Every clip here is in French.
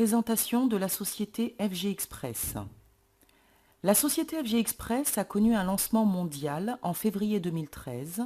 Présentation de la société FG Express. La société FG Express a connu un lancement mondial en février 2013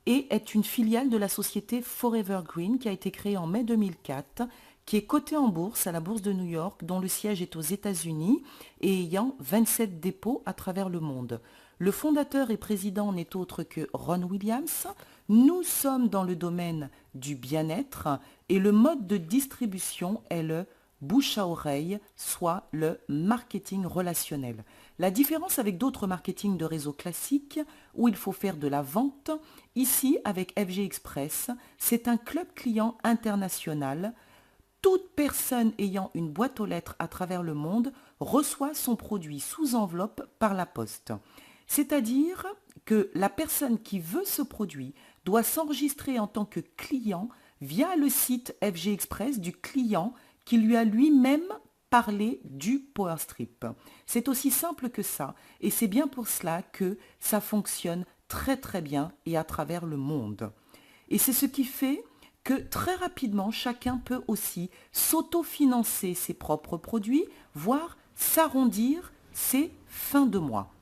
et est une filiale de la société Forever Green qui a été créée en mai 2004, qui est cotée en bourse à la bourse de New York, dont le siège est aux États-Unis et ayant 27 dépôts à travers le monde. Le fondateur et président n'est autre que Ron Williams. Nous sommes dans le domaine du bien-être et le mode de distribution est le bouche à oreille, soit le marketing relationnel. La différence avec d'autres marketing de réseau classiques où il faut faire de la vente, ici avec FG Express, c'est un club client international. Toute personne ayant une boîte aux lettres à travers le monde reçoit son produit sous enveloppe par la poste. C'est-à-dire que la personne qui veut ce produit doit s'enregistrer en tant que client via le site FG Express du client qui lui a lui-même parlé du PowerStrip. C'est aussi simple que ça et c'est bien pour cela que ça fonctionne très très bien et à travers le monde. Et c'est ce qui fait que très rapidement, chacun peut aussi s'autofinancer ses propres produits, voire s'arrondir ses fins de mois.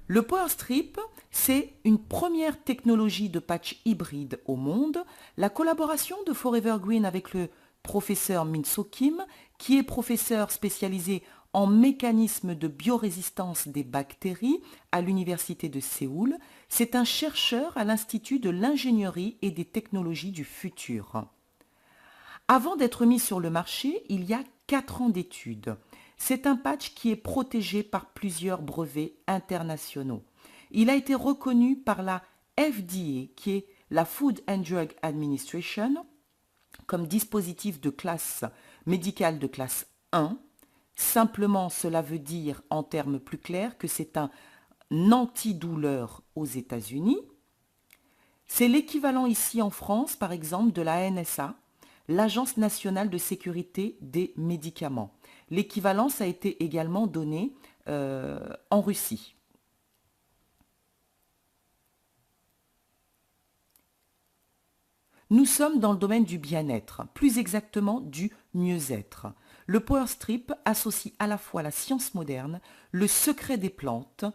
Le PowerStrip, c'est une première technologie de patch hybride au monde. La collaboration de Forever Green avec le professeur Min-Soo Kim, qui est professeur spécialisé en mécanismes de biorésistance des bactéries à l'Université de Séoul. C'est un chercheur à l'Institut de l'ingénierie et des technologies du futur. Avant d'être mis sur le marché, il y a 4 ans d'études. C'est un patch qui est protégé par plusieurs brevets internationaux. Il a été reconnu par la FDA, qui est la Food and Drug Administration, comme dispositif de classe médicale de classe 1. Simplement, cela veut dire, en termes plus clairs, que c'est un antidouleur aux États-Unis. C'est l'équivalent ici en France, par exemple, de la NSA, l'Agence nationale de sécurité des médicaments. L'équivalence a été également donnée en Russie. Nous sommes dans le domaine du bien-être, plus exactement du mieux-être. Le PowerStrip associe à la fois la science moderne, le secret des plantes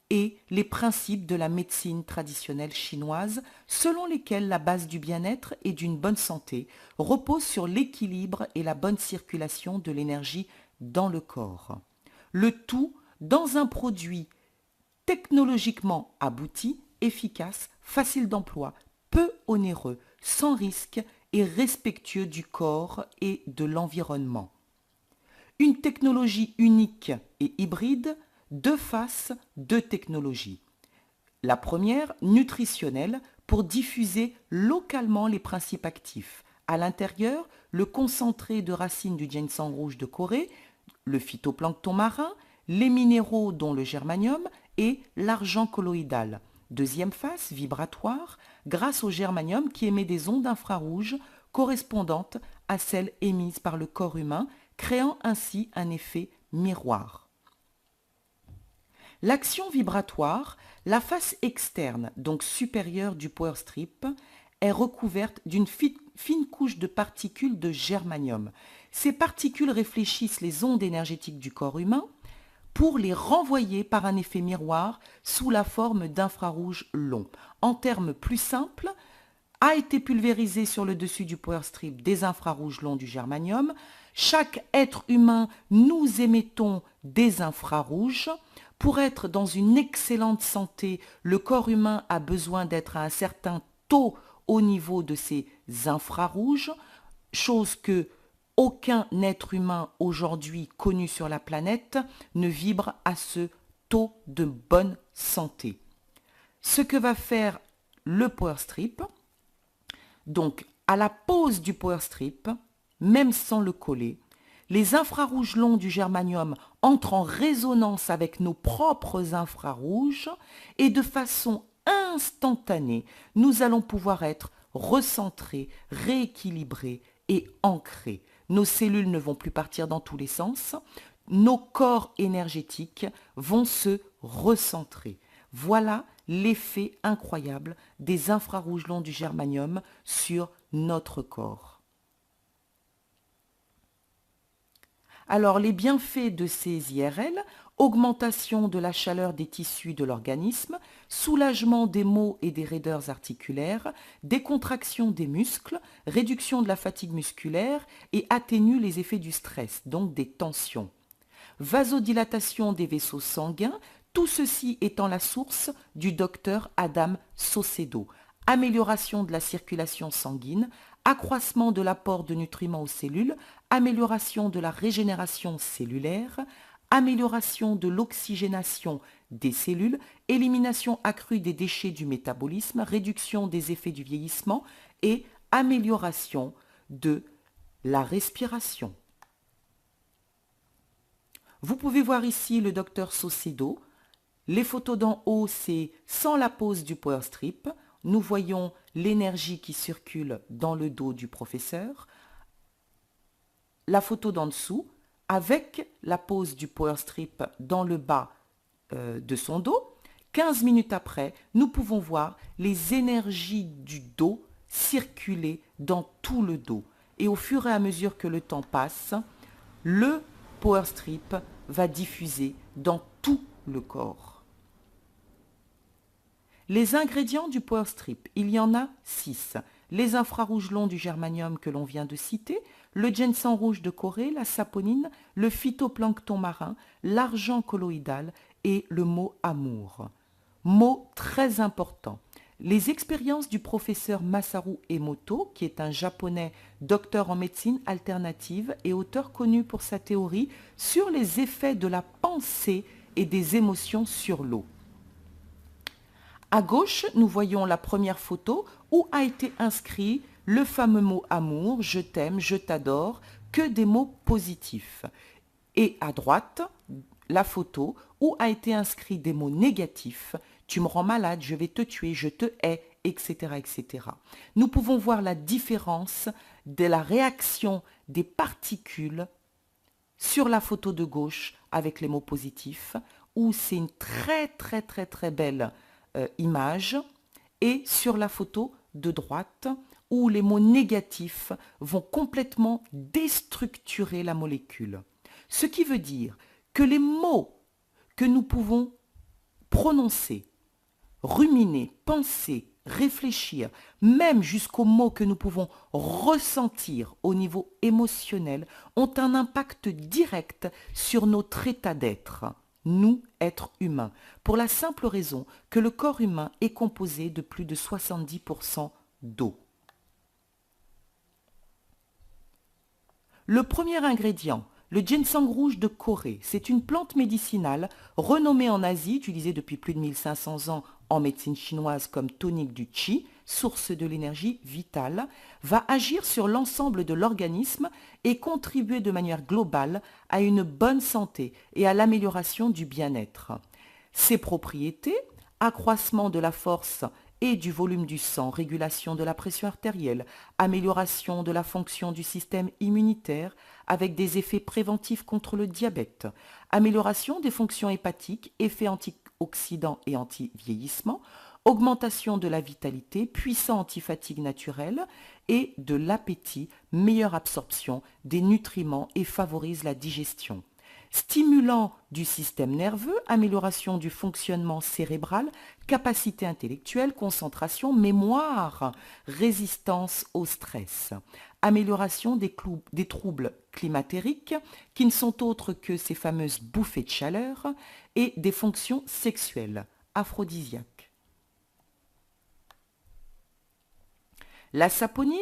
et les principes de la médecine traditionnelle chinoise, selon lesquels la base du bien-être et d'une bonne santé repose sur l'équilibre et la bonne circulation de l'énergie dans le corps. Le tout dans un produit technologiquement abouti, efficace, facile d'emploi, peu onéreux, sans risque et respectueux du corps et de l'environnement. Une technologie unique et hybride, deux faces, deux technologies. La première, nutritionnelle, pour diffuser localement les principes actifs. À l'intérieur, le concentré de racines du ginseng rouge de Corée, le phytoplancton marin, les minéraux dont le germanium et l'argent colloïdal. Deuxième face, vibratoire, grâce au germanium qui émet des ondes infrarouges correspondantes à celles émises par le corps humain, créant ainsi un effet miroir. L'action vibratoire, la face externe, donc supérieure du PowerStrip, est recouverte d'une fine couche de particules de germanium. Ces particules réfléchissent les ondes énergétiques du corps humain pour les renvoyer par un effet miroir sous la forme d'infrarouges longs. En termes plus simples, a été pulvérisé sur le dessus du PowerStrip des infrarouges longs du germanium. Chaque être humain, nous émettons des infrarouges. Pour être dans une excellente santé, le corps humain a besoin d'être à un certain taux au niveau de ces infrarouges, chose que aucun être humain aujourd'hui connu sur la planète ne vibre à ce taux de bonne santé. Ce que va faire le PowerStrip, donc à la pose du PowerStrip, même sans le coller, les infrarouges longs du germanium entrent en résonance avec nos propres infrarouges et de façon instantanée, nous allons pouvoir être recentrés, rééquilibrés et ancrés. Nos cellules ne vont plus partir dans tous les sens, nos corps énergétiques vont se recentrer. Voilà l'effet incroyable des infrarouges longs du germanium sur notre corps. Alors, les bienfaits de ces IRL, augmentation de la chaleur des tissus de l'organisme, soulagement des maux et des raideurs articulaires, décontraction des muscles, réduction de la fatigue musculaire et atténue les effets du stress, donc des tensions. Vasodilatation des vaisseaux sanguins, tout ceci étant la source du docteur Adam Saucedo. Amélioration de la circulation sanguine, accroissement de l'apport de nutriments aux cellules, amélioration de la régénération cellulaire, amélioration de l'oxygénation des cellules, élimination accrue des déchets du métabolisme, réduction des effets du vieillissement et amélioration de la respiration. Vous pouvez voir ici le docteur Saucedo. Les photos d'en haut, c'est sans la pose du power strip. Nous voyons l'énergie qui circule dans le dos du professeur. La photo d'en dessous, avec la pose du power strip dans le bas de son dos. 15 minutes après, nous pouvons voir les énergies du dos circuler dans tout le dos. Et au fur et à mesure que le temps passe, le power strip va diffuser dans tout le corps. Les ingrédients du power strip, il y en a 6. Les infrarouges longs du germanium que l'on vient de citer, le ginseng rouge de Corée, la saponine, le phytoplancton marin, l'argent colloïdal et le mot amour. Mot très important. Les expériences du professeur Masaru Emoto, qui est un japonais docteur en médecine alternative et auteur connu pour sa théorie sur les effets de la pensée et des émotions sur l'eau. À gauche, nous voyons la première photo où a été inscrit le fameux mot amour, je t'aime, je t'adore, que des mots positifs. Et à droite, la photo où a été inscrit des mots négatifs, tu me rends malade, je vais te tuer, je te hais, etc., etc. Nous pouvons voir la différence de la réaction des particules sur la photo de gauche avec les mots positifs, où c'est une très belle image, et sur la photo de droite, où les mots négatifs vont complètement déstructurer la molécule. Ce qui veut dire que les mots que nous pouvons prononcer, ruminer, penser, réfléchir, même jusqu'aux mots que nous pouvons ressentir au niveau émotionnel, ont un impact direct sur notre état d'être, nous, êtres humains, pour la simple raison que le corps humain est composé de plus de 70% d'eau. Le premier ingrédient, le ginseng rouge de Corée, c'est une plante médicinale renommée en Asie, utilisée depuis plus de 1500 ans en médecine chinoise comme tonique du qi, source de l'énergie vitale, va agir sur l'ensemble de l'organisme et contribuer de manière globale à une bonne santé et à l'amélioration du bien-être. Ses propriétés, accroissement de la force et du volume du sang, régulation de la pression artérielle, amélioration de la fonction du système immunitaire avec des effets préventifs contre le diabète, amélioration des fonctions hépatiques, effets antioxydants et anti-vieillissement, augmentation de la vitalité, puissant antifatigue naturel et de l'appétit, meilleure absorption des nutriments et favorise la digestion. Stimulant du système nerveux, amélioration du fonctionnement cérébral, capacité intellectuelle, concentration, mémoire, résistance au stress. Amélioration des troubles climatériques qui ne sont autres que ces fameuses bouffées de chaleur et des fonctions sexuelles, aphrodisiaques. La saponine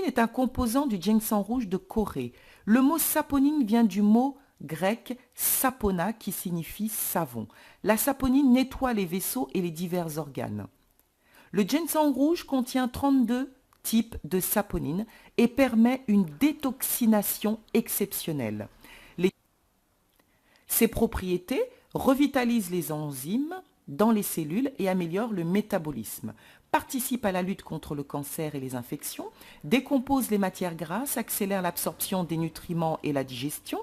est un composant du ginseng rouge de Corée. Le mot saponine vient du mot grec sapona qui signifie savon. La saponine nettoie les vaisseaux et les divers organes. Le ginseng rouge contient 32 types de saponine et permet une détoxination exceptionnelle. Ses propriétés revitalisent les enzymes dans les cellules et améliorent le métabolisme, participe à la lutte contre le cancer et les infections, décompose les matières grasses, accélère l'absorption des nutriments et la digestion,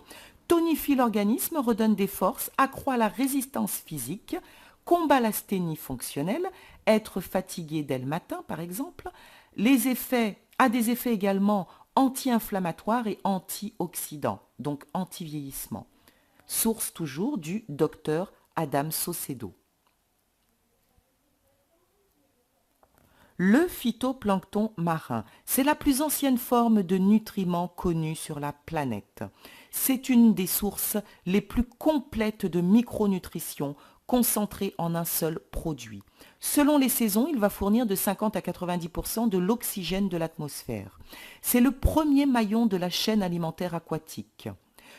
tonifie l'organisme, redonne des forces, accroît la résistance physique, combat l'asthénie fonctionnelle, être fatigué dès le matin par exemple, a des effets également anti-inflammatoire et antioxydant, donc anti-vieillissement. Source toujours du docteur Adam Saucedo. Le phytoplancton marin, c'est la plus ancienne forme de nutriments connue sur la planète. C'est une des sources les plus complètes de micronutrition concentrée en un seul produit. Selon les saisons, il va fournir de 50 à 90% de l'oxygène de l'atmosphère. C'est le premier maillon de la chaîne alimentaire aquatique.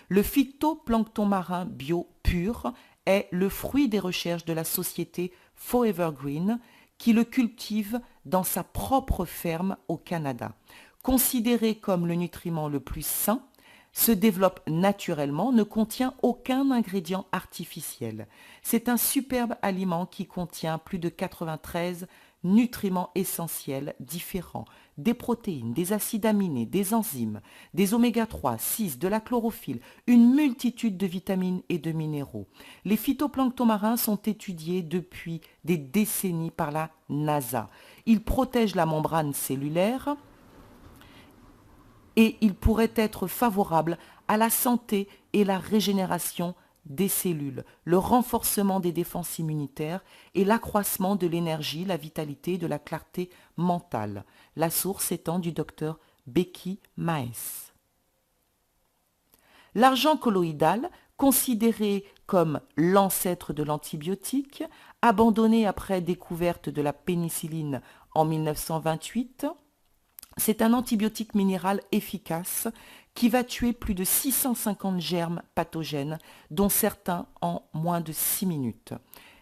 Le phytoplancton marin bio pur est le fruit des recherches de la société Forever Green qui le cultive dans sa propre ferme au Canada. Considéré comme le nutriment le plus sain, se développe naturellement, ne contient aucun ingrédient artificiel. C'est un superbe aliment qui contient plus de 93 nutriments essentiels différents, des protéines, des acides aminés, des enzymes, des oméga 3, 6, de la chlorophylle, une multitude de vitamines et de minéraux. Les phytoplanctons marins sont étudiés depuis des décennies par la NASA. Ils protègent la membrane cellulaire et ils pourraient être favorables à la santé et la régénération des cellules, le renforcement des défenses immunitaires et l'accroissement de l'énergie, la vitalité et de la clarté mentale. La source étant du docteur Becky Maes. L'argent colloïdal, considéré comme l'ancêtre de l'antibiotique, abandonné après découverte de la pénicilline en 1928, c'est un antibiotique minéral efficace qui va tuer plus de 650 germes pathogènes, dont certains en moins de 6 minutes.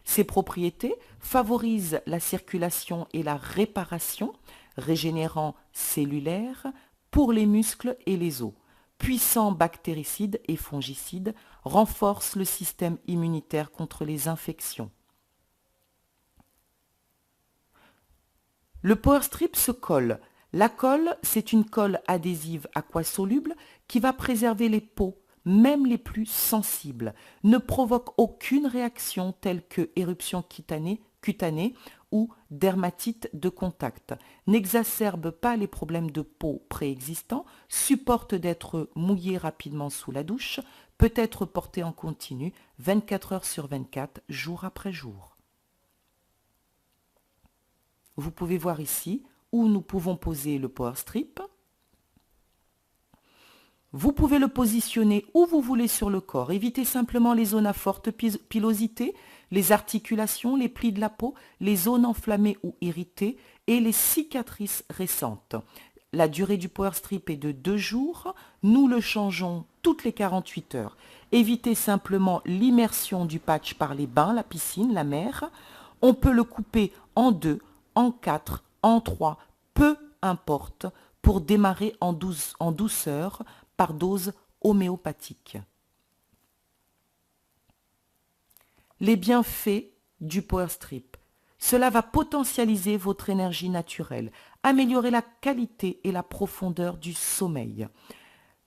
Ses propriétés favorisent la circulation et la réparation, régénérant cellulaire pour les muscles et les os. Puissant bactéricide et fongicide, renforce le système immunitaire contre les infections. Le Power Strip se colle. La colle, c'est une colle adhésive aquasoluble qui va préserver les peaux, même les plus sensibles, ne provoque aucune réaction telle que éruption cutanée ou dermatite de contact, n'exacerbe pas les problèmes de peau préexistants, supporte d'être mouillé rapidement sous la douche, peut être porté en continu 24 heures sur 24, jour après jour. Vous pouvez voir ici où nous pouvons poser le Power Strip. Vous pouvez le positionner où vous voulez sur le corps. Évitez simplement les zones à forte pilosité, les articulations, les plis de la peau, les zones enflammées ou irritées et les cicatrices récentes. La durée du Power Strip est de 2 jours. Nous le changeons toutes les 48 heures. Évitez simplement l'immersion du patch par les bains, la piscine, la mer. On peut le couper en 2, en 4, en 3, peu importe, pour démarrer en douceur par dose homéopathique. Les bienfaits du Power Strip. Cela va potentialiser votre énergie naturelle, améliorer la qualité et la profondeur du sommeil,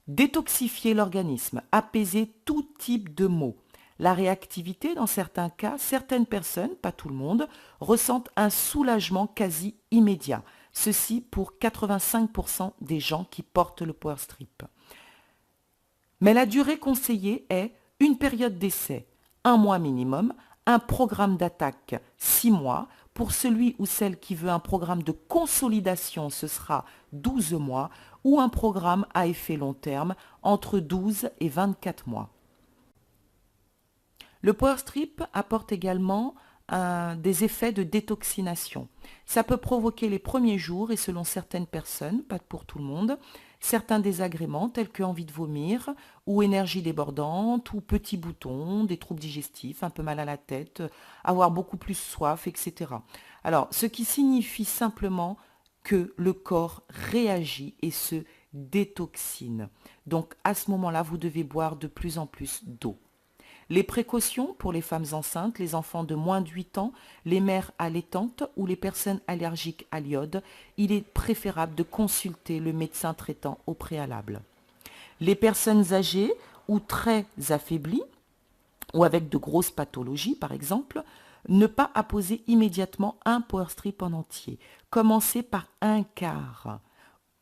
détoxifier l'organisme, apaiser tout type de maux. La réactivité, dans certains cas, certaines personnes, pas tout le monde, ressentent un soulagement quasi immédiat. Ceci pour 85% des gens qui portent le Power Strip. Mais la durée conseillée est une période d'essai, 1 mois minimum, un programme d'attaque 6 mois. Pour celui ou celle qui veut un programme de consolidation, ce sera 12 mois ou un programme à effet long terme entre 12 et 24 mois. Le Power Strip apporte également des effets de détoxination. Ça peut provoquer les premiers jours et selon certaines personnes, pas pour tout le monde, certains désagréments tels que envie de vomir ou énergie débordante ou petits boutons, des troubles digestifs, un peu mal à la tête, avoir beaucoup plus soif, etc. Alors, ce qui signifie simplement que le corps réagit et se détoxine. Donc, à ce moment-là, vous devez boire de plus en plus d'eau. Les précautions pour les femmes enceintes, les enfants de moins de 8 ans, les mères allaitantes ou les personnes allergiques à l'iode, il est préférable de consulter le médecin traitant au préalable. Les personnes âgées ou très affaiblies, ou avec de grosses pathologies par exemple, ne pas apposer immédiatement un Power Strip en entier. Commencez par un quart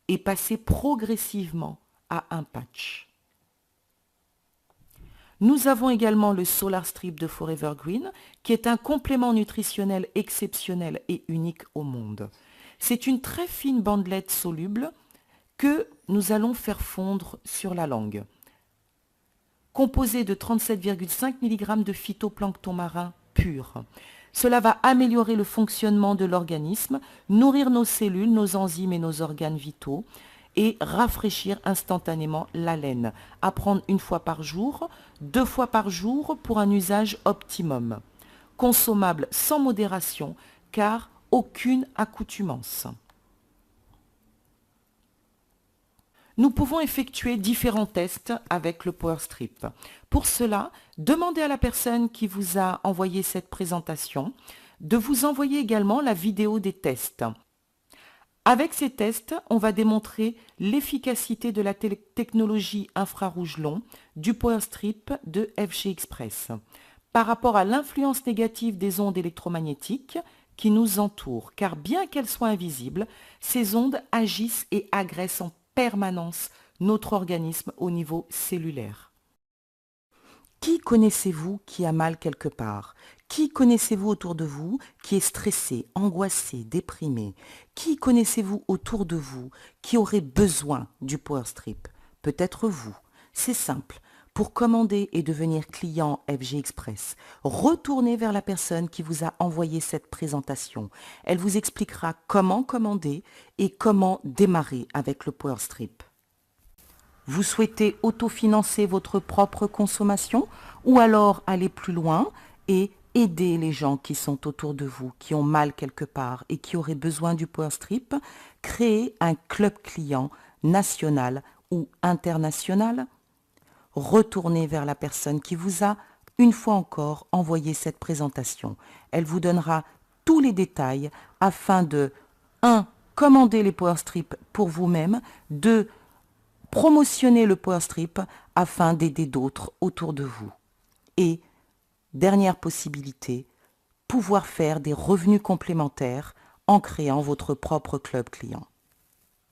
et passer progressivement à un patch. Nous avons également le Solar Strip de Forever Green, qui est un complément nutritionnel exceptionnel et unique au monde. C'est une très fine bandelette soluble que nous allons faire fondre sur la langue. Composée de 37,5 mg de phytoplancton marin pur. Cela va améliorer le fonctionnement de l'organisme, nourrir nos cellules, nos enzymes et nos organes vitaux et rafraîchir instantanément la laine. À prendre 1 fois par jour, 2 fois par jour pour un usage optimum. Consommable sans modération car aucune accoutumance. Nous pouvons effectuer différents tests avec le Power Strip. Pour cela, demandez à la personne qui vous a envoyé cette présentation de vous envoyer également la vidéo des tests. Avec ces tests, on va démontrer l'efficacité de la technologie infrarouge long du Power Strip de FG Express par rapport à l'influence négative des ondes électromagnétiques qui nous entourent, car bien qu'elles soient invisibles, ces ondes agissent et agressent en permanence notre organisme au niveau cellulaire. Qui connaissez-vous qui a mal quelque part? Qui connaissez-vous autour de vous qui est stressé, angoissé, déprimé? Qui connaissez-vous autour de vous qui aurait besoin du Power Strip? Peut-être vous. C'est simple. Pour commander et devenir client FG Express, retournez vers la personne qui vous a envoyé cette présentation. Elle vous expliquera comment commander et comment démarrer avec le Power Strip. Vous souhaitez autofinancer votre propre consommation ou alors aller plus loin et aider les gens qui sont autour de vous, qui ont mal quelque part et qui auraient besoin du Power Strip? Créer un club client national ou international? Retournez vers la personne qui vous a, une fois encore, envoyé cette présentation. Elle vous donnera tous les détails afin de 1. Commander les Power Strips pour vous-même, 2. Promotionner le Power Strip afin d'aider d'autres autour de vous. Et, dernière possibilité, pouvoir faire des revenus complémentaires en créant votre propre club client.